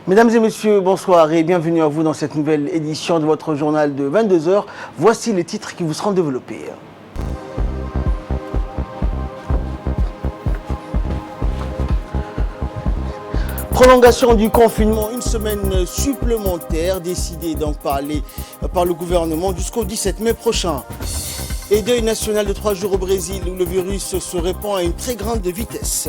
Mesdames et messieurs, bonsoir et bienvenue à vous dans cette nouvelle édition de votre journal de 22 heures. Voici les titres qui vous seront développés. Prolongation du confinement, une semaine supplémentaire décidée donc par le gouvernement jusqu'au 17 mai prochain. Et deuil national de 3 jours au Brésil où le virus se répand à une très grande vitesse.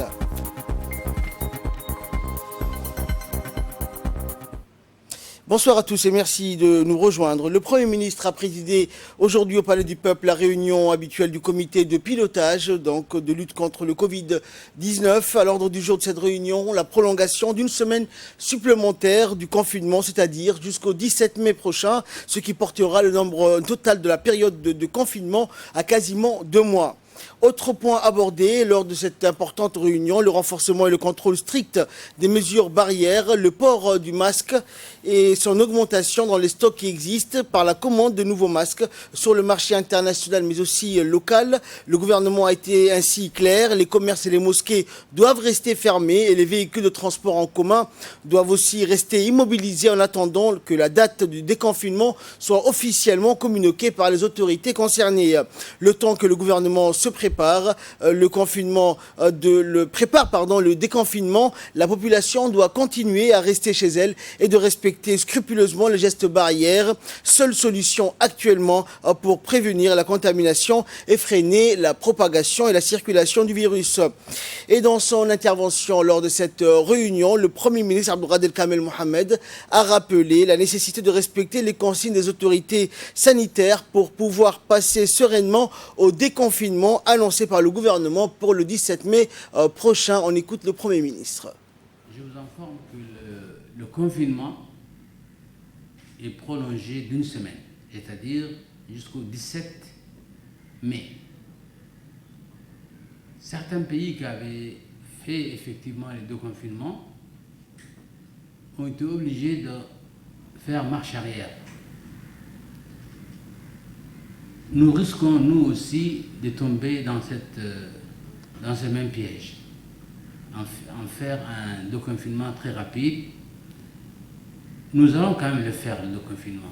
Bonsoir à tous et merci de nous rejoindre. Le Premier ministre a présidé aujourd'hui au Palais du Peuple la réunion habituelle du comité de pilotage de lutte contre le Covid-19. À l'ordre du jour de cette réunion, la prolongation d'une semaine supplémentaire du confinement, c'est-à-dire jusqu'au 17 mai prochain, ce qui portera le nombre total de la période de confinement à quasiment 2 mois. Autre point abordé lors de cette importante réunion, le renforcement et le contrôle strict des mesures barrières, le port du masque et son augmentation dans les stocks qui existent par la commande de nouveaux masques sur le marché international mais aussi local. Le gouvernement a été ainsi clair, les commerces et les mosquées doivent rester fermés et les véhicules de transport en commun doivent aussi rester immobilisés en attendant que la date du déconfinement soit officiellement communiquée par les autorités concernées. Le temps que le gouvernement se prépare, le déconfinement, la population doit continuer à rester chez elle et de respecter scrupuleusement les gestes barrières. Seule solution actuellement pour prévenir la contamination et freiner la propagation et la circulation du virus. Et dans son intervention lors de cette réunion, le Premier ministre Abdelkader Kamel Mohamed a rappelé la nécessité de respecter les consignes des autorités sanitaires pour pouvoir passer sereinement au déconfinement annoncé par le gouvernement pour le 17 mai prochain. On écoute le Premier ministre. Je vous informe que le confinement est prolongé d'une semaine, c'est-à-dire jusqu'au 17 mai. Certains pays qui avaient fait effectivement les deux confinements ont été obligés de faire marche arrière. Nous risquons, nous aussi, de tomber dans ce même piège, en faire un déconfinement très rapide. Nous allons quand même le faire, le déconfinement.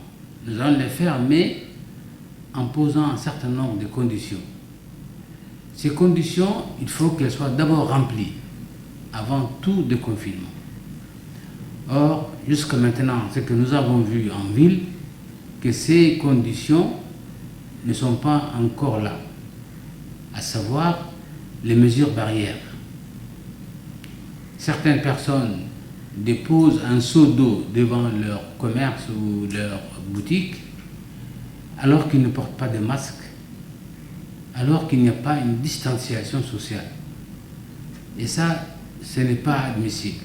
Nous allons le faire, mais en posant un certain nombre de conditions. Ces conditions, il faut qu'elles soient d'abord remplies, avant tout déconfinement. Or, jusqu'à maintenant, ce que nous avons vu en ville, que ces conditions ne sont pas encore là, à savoir les mesures barrières. Certaines personnes déposent un seau d'eau devant leur commerce ou leur boutique alors qu'ils ne portent pas de masque, alors qu'il n'y a pas une distanciation sociale. Et ça, ce n'est pas admissible.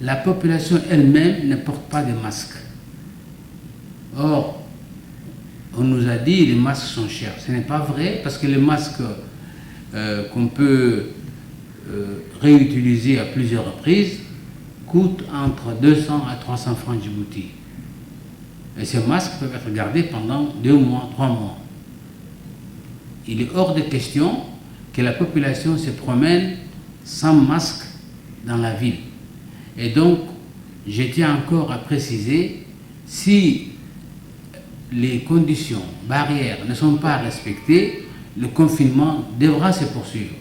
La population elle-même ne porte pas de masque. Or, on nous a dit que les masques sont chers. Ce n'est pas vrai parce que les masques qu'on peut réutiliser à plusieurs reprises coûtent entre 200 à 300 francs Djibouti. Et ces masques peuvent être gardés pendant 2 mois, 3 mois. Il est hors de question que la population se promène sans masque dans la ville. Et donc, je tiens encore à préciser, si les conditions barrières ne sont pas respectées, le confinement devra se poursuivre.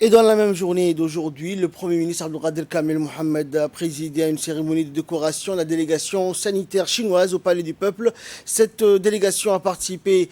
Et dans la même journée d'aujourd'hui, le Premier ministre Abdelkader Kamel Mohamed a présidé à une cérémonie de décoration de la délégation sanitaire chinoise au Palais du Peuple. Cette délégation a participé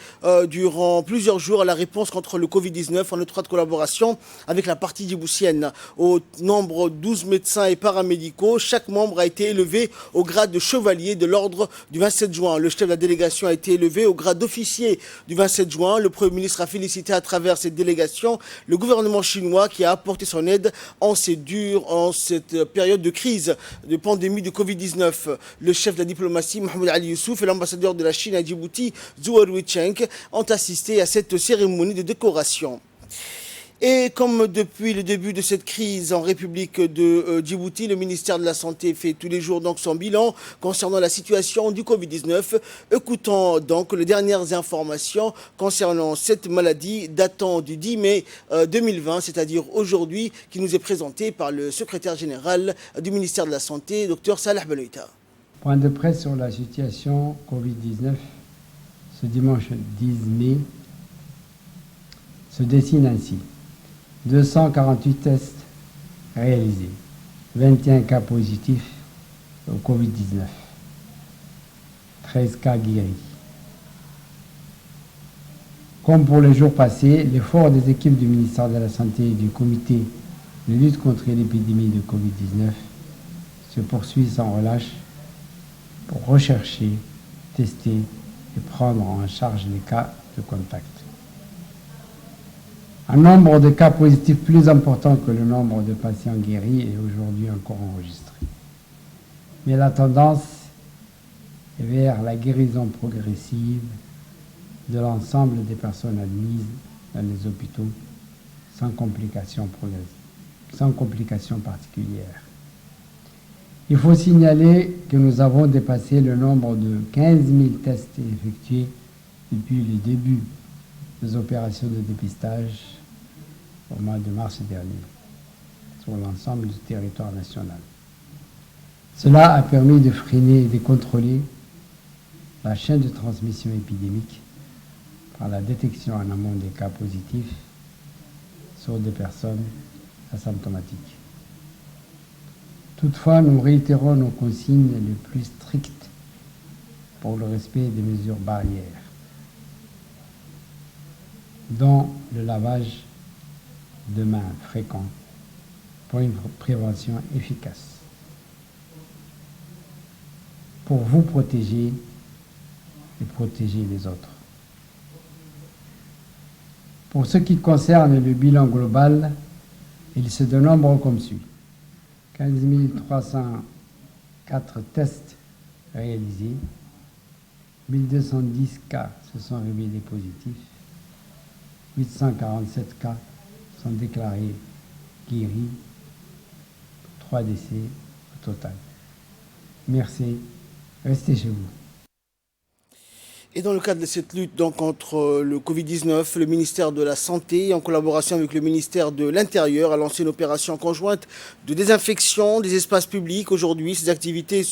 durant plusieurs jours à la réponse contre le Covid-19 en étroite collaboration avec la partie djiboutienne. Au nombre 12 médecins et paramédicaux, chaque membre a été élevé au grade de chevalier de l'ordre du 27 juin. Le chef de la délégation a été élevé au grade d'officier du 27 juin. Le Premier ministre a félicité à travers cette délégation le gouvernement chinois qui a apporté son aide en cette période de crise, de pandémie de Covid-19. Le chef de la diplomatie, Mohamed Ali Youssouf, et l'ambassadeur de la Chine à Djibouti, Zhou Ruicheng, ont assisté à cette cérémonie de décoration. Et comme depuis le début de cette crise en République de Djibouti, le ministère de la Santé fait tous les jours donc son bilan concernant la situation du Covid-19. Écoutons donc les dernières informations concernant cette maladie datant du 10 mai 2020, c'est-à-dire aujourd'hui, qui nous est présentée par le secrétaire général du ministère de la Santé, Dr Salah Benoïta. Point de presse sur la situation Covid-19 ce dimanche 10 mai se dessine ainsi. 248 tests réalisés, 21 cas positifs au Covid-19, 13 cas guéris. Comme pour les jours passés, l'effort des équipes du ministère de la Santé et du comité de lutte contre l'épidémie de Covid-19 se poursuit sans relâche pour rechercher, tester et prendre en charge les cas de contact. Un nombre de cas positifs plus important que le nombre de patients guéris est aujourd'hui encore enregistré. Mais la tendance est vers la guérison progressive de l'ensemble des personnes admises dans les hôpitaux sans complications particulières. Il faut signaler que nous avons dépassé le nombre de 15 000 tests effectués depuis le début des opérations de dépistage au mois de mars dernier sur l'ensemble du territoire national. Cela a permis de freiner et de contrôler la chaîne de transmission épidémique par la détection en amont des cas positifs sur des personnes asymptomatiques. Toutefois, nous réitérons nos consignes les plus strictes pour le respect des mesures barrières, dont le lavage de mains fréquent pour une prévention efficace. Pour vous protéger et protéger les autres. Pour ce qui concerne le bilan global, il se dénombre comme suit. 15 304 tests réalisés, 1210 cas se sont révélés positifs, 847 cas sont déclarés guéris, 3 décès au total. Merci, restez chez vous. Et dans le cadre de cette lutte donc, contre le Covid-19, le ministère de la Santé, en collaboration avec le ministère de l'Intérieur, a lancé une opération conjointe de désinfection des espaces publics. Aujourd'hui, ces activités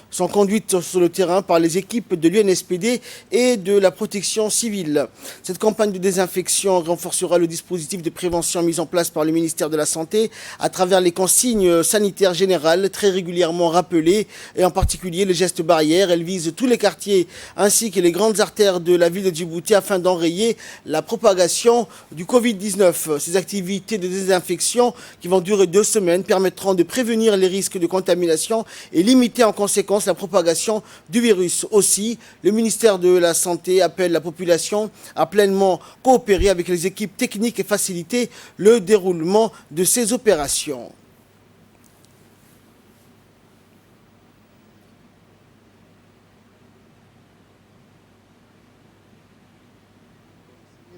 sont conduites sur le terrain par les équipes de l'UNSPD et de la protection civile. Cette campagne de désinfection renforcera le dispositif de prévention mis en place par le ministère de la Santé à travers les consignes sanitaires générales très régulièrement rappelées et en particulier les gestes barrières. Elle vise tous les quartiers ainsi que les grandes artères de la ville de Djibouti afin d'enrayer la propagation du Covid-19. Ces activités de désinfection qui vont durer 2 semaines permettront de prévenir les risques de contamination et limiter en conséquence la propagation du virus. Aussi, le ministère de la Santé appelle la population à pleinement coopérer avec les équipes techniques et faciliter le déroulement de ces opérations.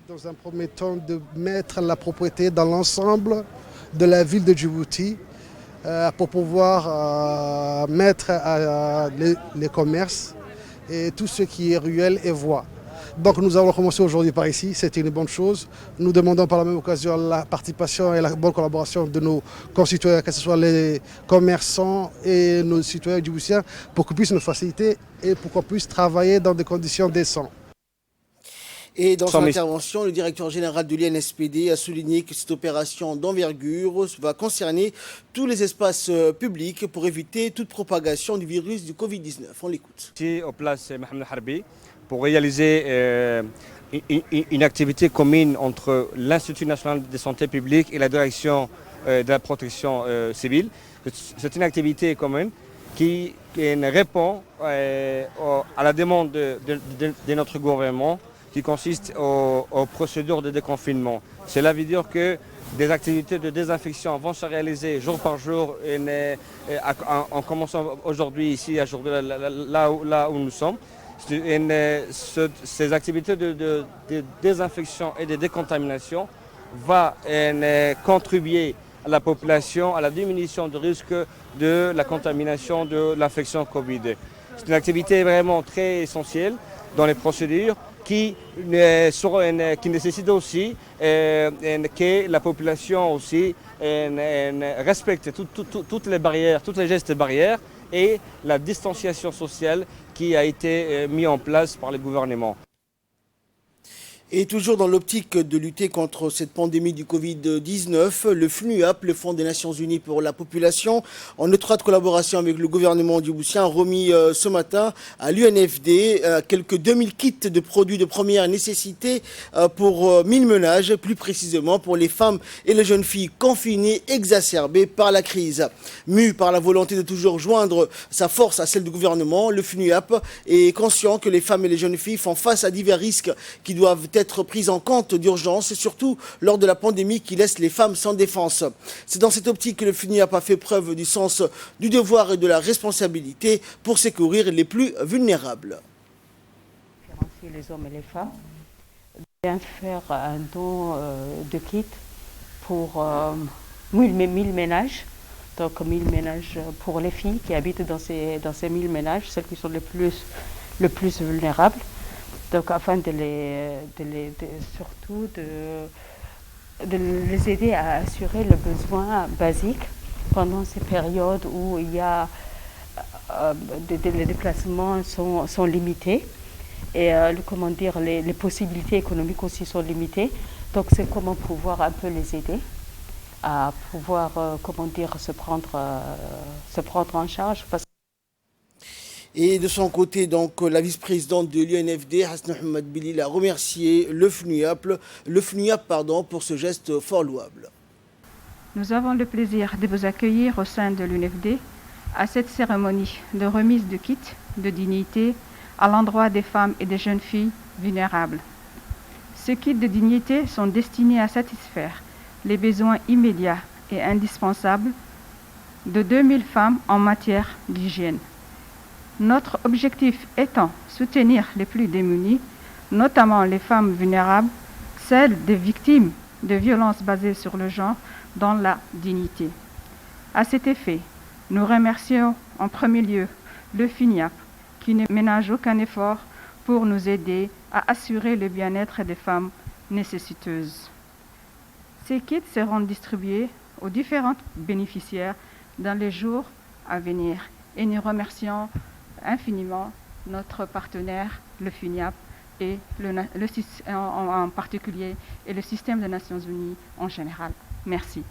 Dans un premier temps, de mettre la propriété dans l'ensemble de la ville de Djibouti pour pouvoir mettre les commerces et tout ce qui est ruelle et voie. Donc nous allons commencer aujourd'hui par ici, c'est une bonne chose. Nous demandons par la même occasion la participation et la bonne collaboration de nos concitoyens, que ce soit les commerçants et nos citoyens djiboutiens, pour qu'ils puissent nous faciliter et pour qu'on puisse travailler dans des conditions décentes. Et dans son intervention, le directeur général de l'INSPD a souligné que cette opération d'envergure va concerner tous les espaces publics pour éviter toute propagation du virus du Covid-19. On l'écoute. Ici, au place Mohamed Harbi, pour réaliser une activité commune entre l'Institut national de santé publique et la direction de la protection civile. C'est une activité commune qui répond à la demande de notre gouvernement, qui consiste aux procédures de déconfinement. Cela veut dire que des activités de désinfection vont se réaliser jour par jour, en commençant aujourd'hui ici, là où nous sommes. Ces activités de désinfection et de décontamination va contribuer à la population à la diminution du risque de la contamination de l'infection Covid. C'est une activité vraiment très essentielle dans les procédures qui nécessite aussi que la population aussi respecte toutes les barrières, tous les gestes barrières et la distanciation sociale qui a été mise en place par le gouvernement. Et toujours dans l'optique de lutter contre cette pandémie du Covid-19, le FNUAP, le Fonds des Nations Unies pour la Population, en étroite collaboration avec le gouvernement djiboutien, a remis ce matin à l'UNFD quelques 2000 kits de produits de première nécessité pour 1000 ménages, plus précisément pour les femmes et les jeunes filles confinées, exacerbées par la crise. Mu par la volonté de toujours joindre sa force à celle du gouvernement, le FNUAP est conscient que les femmes et les jeunes filles font face à divers risques qui doivent être prises en compte d'urgence, surtout lors de la pandémie qui laisse les femmes sans défense. C'est dans cette optique que le FNUAP a fait preuve du sens du devoir et de la responsabilité pour secourir les plus vulnérables. Différencier les hommes et les femmes, bien faire un don de kits pour 1000 ménages, donc 1000 ménages pour les filles qui habitent dans ces 1000 ménages, celles qui sont le plus vulnérables. Donc afin de les aider à assurer le besoin basique pendant ces périodes où il y a les déplacements sont limités et les possibilités économiques aussi sont limitées. Donc c'est comment pouvoir un peu les aider à pouvoir se prendre en charge. Et de son côté, donc, la vice-présidente de l'UNFD, Hasna Mohamed Bilil, a remercié le FNUAP pour ce geste fort louable. Nous avons le plaisir de vous accueillir au sein de l'UNFD à cette cérémonie de remise de kits de dignité à l'endroit des femmes et des jeunes filles vulnérables. Ces kits de dignité sont destinés à satisfaire les besoins immédiats et indispensables de 2000 femmes en matière d'hygiène. Notre objectif étant soutenir les plus démunis, notamment les femmes vulnérables, celles des victimes de violences basées sur le genre, dans la dignité. À cet effet, nous remercions en premier lieu le FNUAP qui ne ménage aucun effort pour nous aider à assurer le bien-être des femmes nécessiteuses. Ces kits seront distribués aux différents bénéficiaires dans les jours à venir et nous remercions infiniment notre partenaire, le FNUAP, et en particulier et le système des Nations Unies en général. Merci.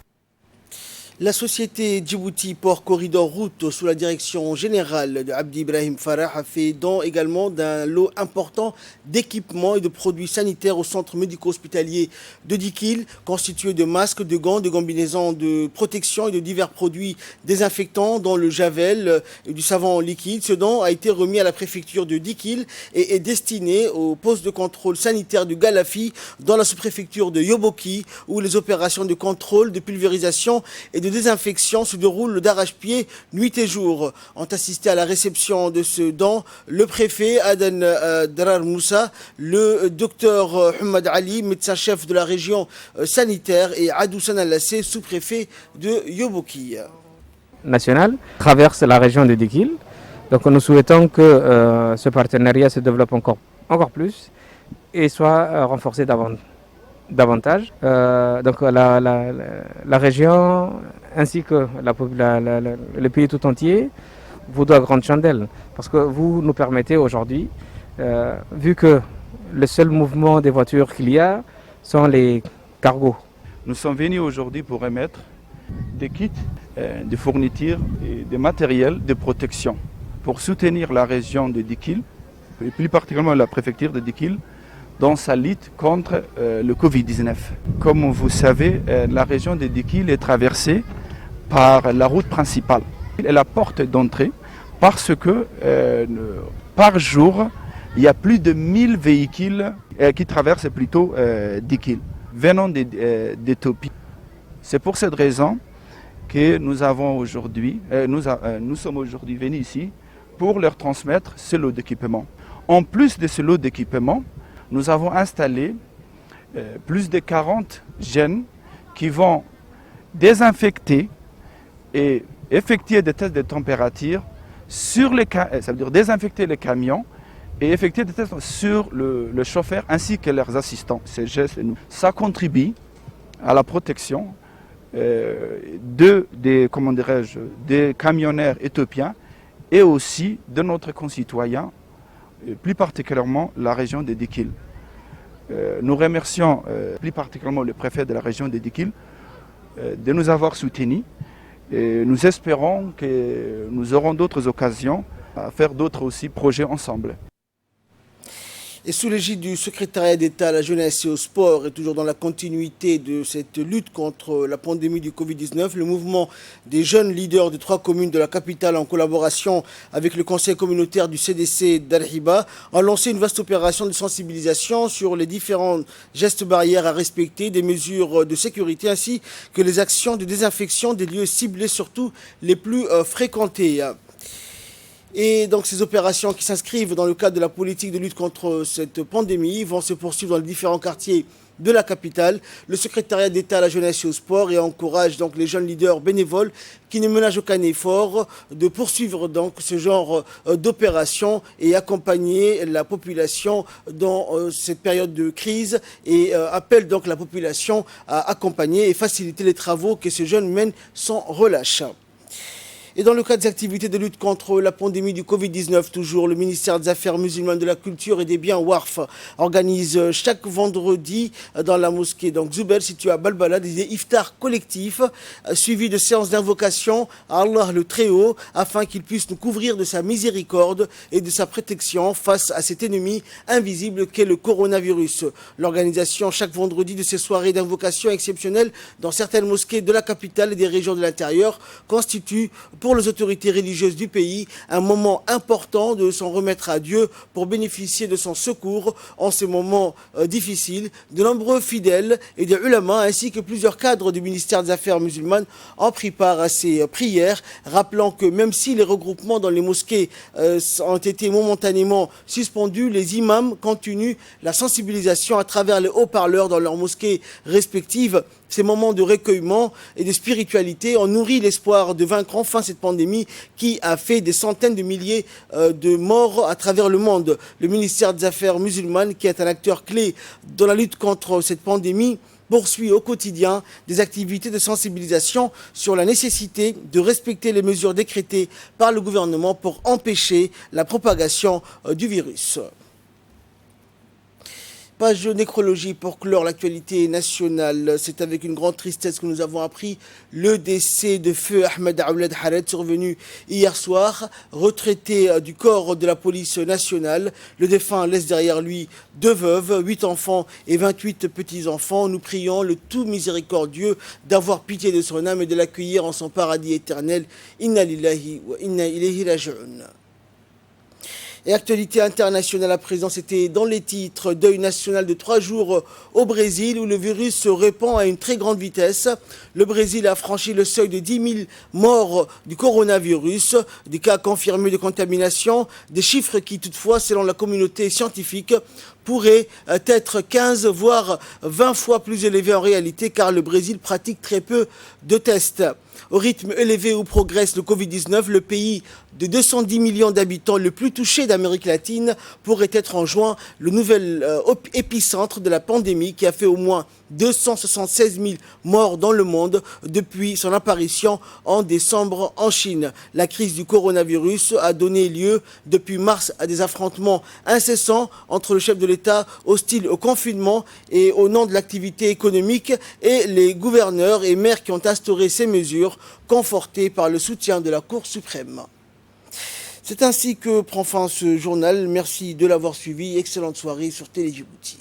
La société Djibouti Port Corridor Route, sous la direction générale de Abdi Ibrahim Farah, a fait don également d'un lot important d'équipements et de produits sanitaires au centre médico-hospitalier de Dikil, constitué de masques, de gants, de combinaisons de protection et de divers produits désinfectants, dont le javel et du savon liquide. Ce don a été remis à la préfecture de Dikil et est destiné au poste de contrôle sanitaire de Galafi, dans la sous-préfecture de Yoboki, où les opérations de contrôle, de pulvérisation et de désinfection se déroulent d'arrache-pied nuit et jour. Ont assisté à la réception de ce don le préfet Aden Darar Moussa, le docteur Hamad Ali, médecin-chef de la région sanitaire, et Adousan Alassé, sous-préfet de Yoboki. National traverse la région de Dikil. Donc nous souhaitons que ce partenariat se développe encore plus et soit renforcé davantage. Donc la région ainsi que le pays tout entier vous doit grande chandelle parce que vous nous permettez aujourd'hui, vu que le seul mouvement des voitures qu'il y a sont les cargos. Nous sommes venus aujourd'hui pour remettre des kits, des fournitures et des matériels de protection pour soutenir la région de Dikil, et plus particulièrement la préfecture de Dikil, dans sa lutte contre le Covid-19. Comme vous savez, la région de Dikil est traversée par la route principale et la porte d'entrée parce que par jour, il y a plus de 1000 véhicules qui traversent plutôt Dikil, venant d'Éthiopie. C'est pour cette raison que nous sommes aujourd'hui venus ici pour leur transmettre ce lot d'équipement. En plus de ce lot d'équipement, nous avons installé plus de 40 jeunes qui vont désinfecter et effectuer des tests de température sur ça veut dire désinfecter les camions et effectuer des tests sur le chauffeur ainsi que leurs assistants. Ces gestes, ça contribue à la protection des camionneurs éthiopiens et aussi de notre concitoyen, plus particulièrement la région de Dikil. Nous remercions plus particulièrement le préfet de la région de Dikil de nous avoir soutenus. Et nous espérons que nous aurons d'autres occasions à faire d'autres aussi projets ensemble. Et sous l'égide du secrétariat d'État à la jeunesse et au sport, et toujours dans la continuité de cette lutte contre la pandémie du Covid-19, le mouvement des jeunes leaders de 3 communes de la capitale, en collaboration avec le conseil communautaire du CDC d'Al-Hiba, a lancé une vaste opération de sensibilisation sur les différents gestes barrières à respecter, des mesures de sécurité ainsi que les actions de désinfection des lieux ciblés, surtout les plus fréquentés. Et donc ces opérations qui s'inscrivent dans le cadre de la politique de lutte contre cette pandémie vont se poursuivre dans les différents quartiers de la capitale. Le secrétariat d'État à la jeunesse et au sport et encourage donc les jeunes leaders bénévoles qui ne ménagent aucun effort de poursuivre donc ce genre d'opérations et accompagner la population dans cette période de crise et appelle donc la population à accompagner et faciliter les travaux que ces jeunes mènent sans relâche. Et dans le cadre des activités de lutte contre la pandémie du Covid-19, toujours, le ministère des Affaires musulmanes, de la Culture et des Biens WARF organise chaque vendredi dans la mosquée Zuber, située à Balbala, des iftars collectifs suivis de séances d'invocation à Allah le Très-Haut afin qu'il puisse nous couvrir de sa miséricorde et de sa protection face à cet ennemi invisible qu'est le coronavirus. L'organisation chaque vendredi de ces soirées d'invocation exceptionnelles dans certaines mosquées de la capitale et des régions de l'intérieur constitue pour les autorités religieuses du pays un moment important de s'en remettre à Dieu pour bénéficier de son secours en ces moments difficiles. De nombreux fidèles et des ulama ainsi que plusieurs cadres du ministère des Affaires musulmanes ont pris part à ces prières, rappelant que même si les regroupements dans les mosquées ont été momentanément suspendus, les imams continuent la sensibilisation à travers les haut-parleurs dans leurs mosquées respectives. Ces moments de recueillement et de spiritualité ont nourri l'espoir de vaincre enfin cette pandémie qui a fait des centaines de milliers de morts à travers le monde. Le ministère des Affaires musulmanes, qui est un acteur clé dans la lutte contre cette pandémie, poursuit au quotidien des activités de sensibilisation sur la nécessité de respecter les mesures décrétées par le gouvernement pour empêcher la propagation du virus. Page nécrologie pour clore l'actualité nationale. C'est avec une grande tristesse que nous avons appris le décès de feu Ahmed Ouled Hared, survenu hier soir, retraité du corps de la police nationale. Le défunt laisse derrière lui 2 veuves, 8 enfants et 28 petits-enfants. Nous prions le tout miséricordieux d'avoir pitié de son âme et de l'accueillir en son paradis éternel. Inna lillahi wa inna ilayhi raji'un. Et actualité internationale à présent, c'était dans les titres. Deuil national de 3 jours au Brésil où le virus se répand à une très grande vitesse. Le Brésil a franchi le seuil de 10 000 morts du coronavirus, des cas confirmés de contamination, des chiffres qui toutefois, selon la communauté scientifique, pourraient être 15 voire 20 fois plus élevés en réalité car le Brésil pratique très peu de tests. Au rythme élevé où progresse le Covid-19, le pays de 210 millions d'habitants le plus touché d'Amérique latine pourrait être en juin le nouvel épicentre de la pandémie qui a fait au moins 276 000 morts dans le monde depuis son apparition en décembre en Chine. La crise du coronavirus a donné lieu depuis mars à des affrontements incessants entre le chef de l'État hostile au confinement et au nom de l'activité économique et les gouverneurs et maires qui ont instauré ces mesures confortées par le soutien de la Cour suprême. C'est ainsi que prend fin ce journal. Merci de l'avoir suivi. Excellente soirée sur Télé Djibouti.